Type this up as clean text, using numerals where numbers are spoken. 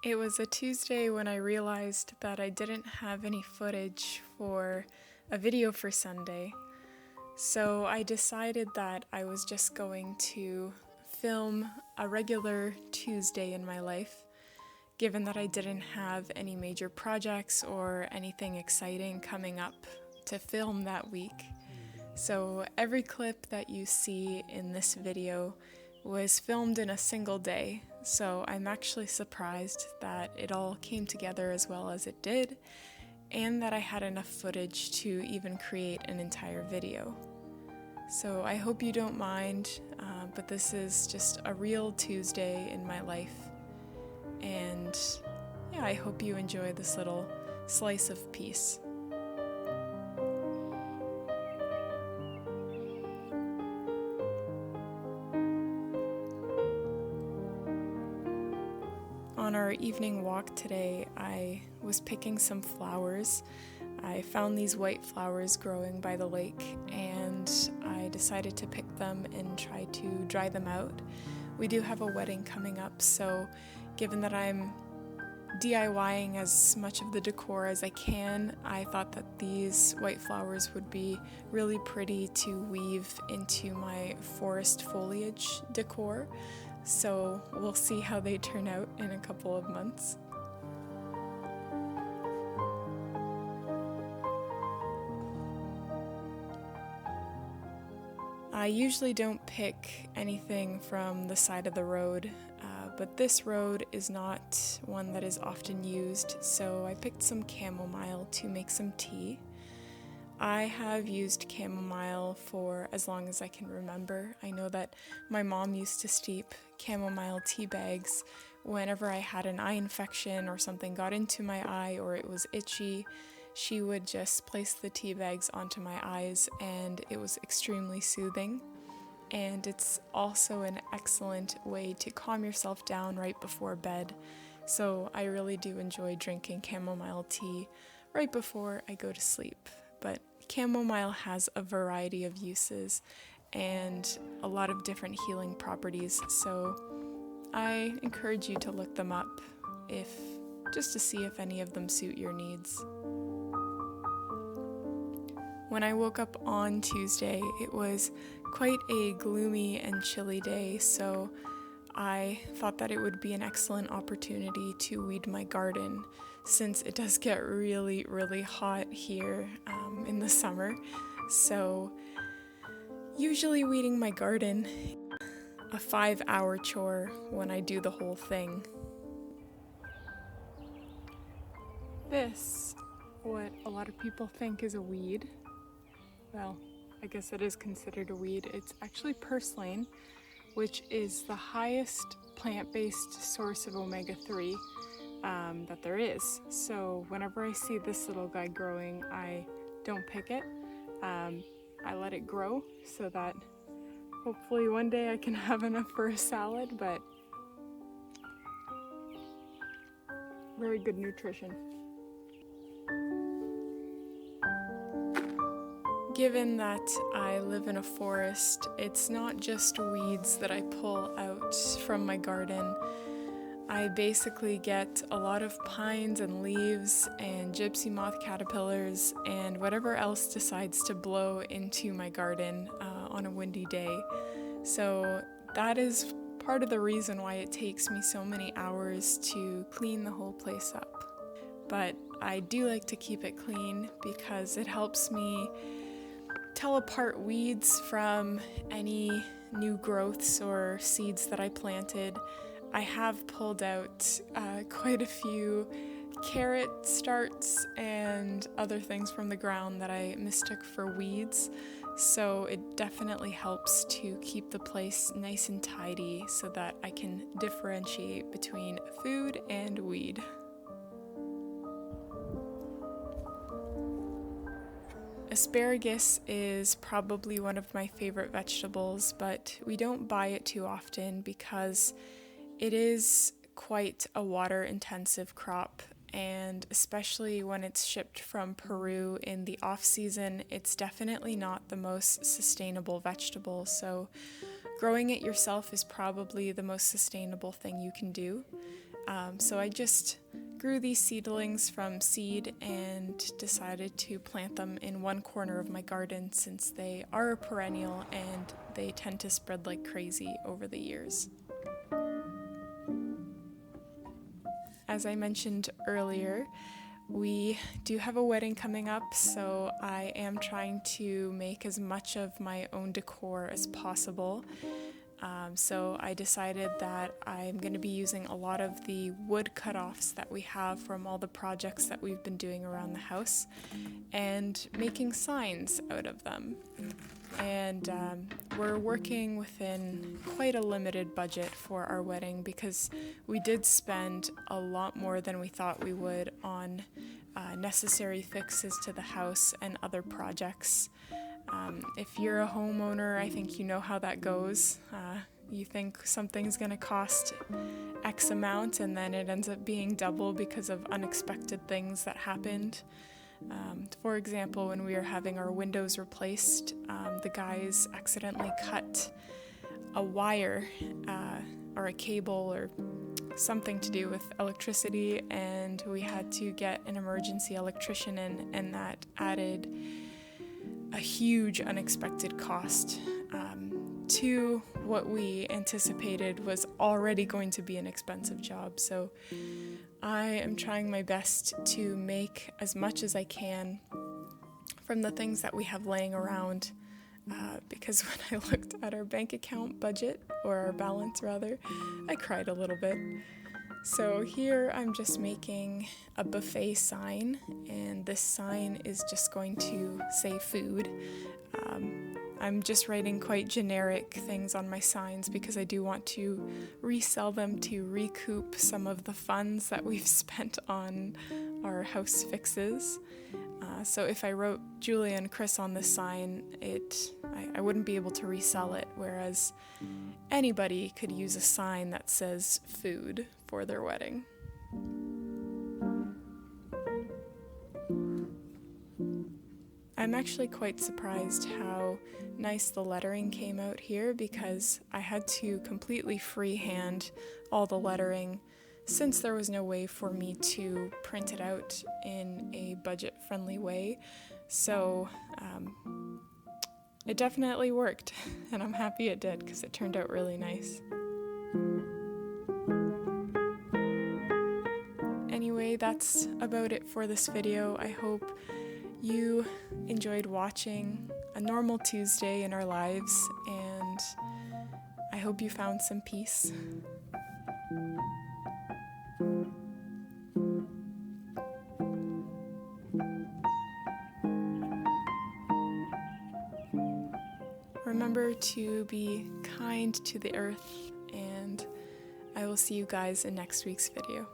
It was a Tuesday when I realized that I didn't have any footage for a video for Sunday. So I decided that I was just going to film a regular Tuesday in my life, given that I didn't have any major projects or anything exciting coming up to film that week. So every clip that you see in this video was filmed in a single day, so I'm actually surprised that it all came together as well as it did, and that I had enough footage to even create an entire video. So I hope you don't mind, but this is just a real Tuesday in my life, and yeah, I hope you enjoy this little slice of peace. On our evening walk today, I was picking some flowers. I found these white flowers growing by the lake, and I decided to pick them and try to dry them out. We do have a wedding coming up, so given that I'm DIYing as much of the decor as I can, I thought that these white flowers would be really pretty to weave into my forest foliage decor. So we'll see how they turn out in a couple of months. I usually don't pick anything from the side of the road, but this road is not one that is often used, so I picked some chamomile to make some tea. I have used chamomile for as long as I can remember. I know that my mom used to steep chamomile tea bags whenever I had an eye infection or something got into my eye or it was itchy. She would just place the tea bags onto my eyes, and it was extremely soothing. And it's also an excellent way to calm yourself down right before bed. So I really do enjoy drinking chamomile tea right before I go to sleep. But chamomile has a variety of uses and a lot of different healing properties, so I encourage you to look them up just to see if any of them suit your needs. When I woke up on Tuesday, it was quite a gloomy and chilly day, so I thought that it would be an excellent opportunity to weed my garden, since it does get really, really hot here in the summer. So usually weeding my garden, a 5-hour chore when I do the whole thing. This, what a lot of people think is a weed, well, I guess it is considered a weed. It's actually purslane, which is the highest plant-based source of omega-3 that there is. So whenever I see this little guy growing, I don't pick it. I let it grow so that hopefully one day I can have enough for a salad, but very good nutrition. Given that I live in a forest, it's not just weeds that I pull out from my garden. I basically get a lot of pines and leaves and gypsy moth caterpillars and whatever else decides to blow into my garden on a windy day. So that is part of the reason why it takes me so many hours to clean the whole place up. But I do like to keep it clean because it helps me tell apart weeds from any new growths or seeds that I planted. I have pulled out quite a few carrot starts and other things from the ground that I mistook for weeds, so it definitely helps to keep the place nice and tidy so that I can differentiate between food and weed. Asparagus is probably one of my favorite vegetables, but we don't buy it too often because it is quite a water-intensive crop, and especially when it's shipped from Peru in the off-season, it's definitely not the most sustainable vegetable, so growing it yourself is probably the most sustainable thing you can do. So I just grew these seedlings from seed and decided to plant them in one corner of my garden since they are a perennial and they tend to spread like crazy over the years. As I mentioned earlier, we do have a wedding coming up, so I am trying to make as much of my own decor as possible. So I decided that I'm going to be using a lot of the wood cut-offs that we have from all the projects that we've been doing around the house and making signs out of them. And we're working within quite a limited budget for our wedding because we did spend a lot more than we thought we would on necessary fixes to the house and other projects. If you're a homeowner, I think you know how that goes. You think something's going to cost X amount and then it ends up being double because of unexpected things that happened. For example, when we were having our windows replaced, the guys accidentally cut a wire or a cable or something to do with electricity, and we had to get an emergency electrician in, and that added a huge unexpected cost to what we anticipated was already going to be an expensive job. So I am trying my best to make as much as I can from the things that we have laying around, because when I looked at our bank account budget, or our balance rather, I cried a little bit. So here I'm just making a buffet sign, and this sign is just going to say food. I'm just writing quite generic things on my signs because I do want to resell them to recoup some of the funds that we've spent on our house fixes. So if I wrote Julia and Chris on this sign, I wouldn't be able to resell it, whereas anybody could use a sign that says food for their wedding. I'm actually quite surprised how nice the lettering came out here because I had to completely freehand all the lettering since there was no way for me to print it out in a budget-friendly way. So it definitely worked, and I'm happy it did because it turned out really nice. Anyway, that's about it for this video. I hope you enjoyed watching a normal Tuesday in our lives, and I hope you found some peace. Remember to be kind to the earth, and I will see you guys in next week's video.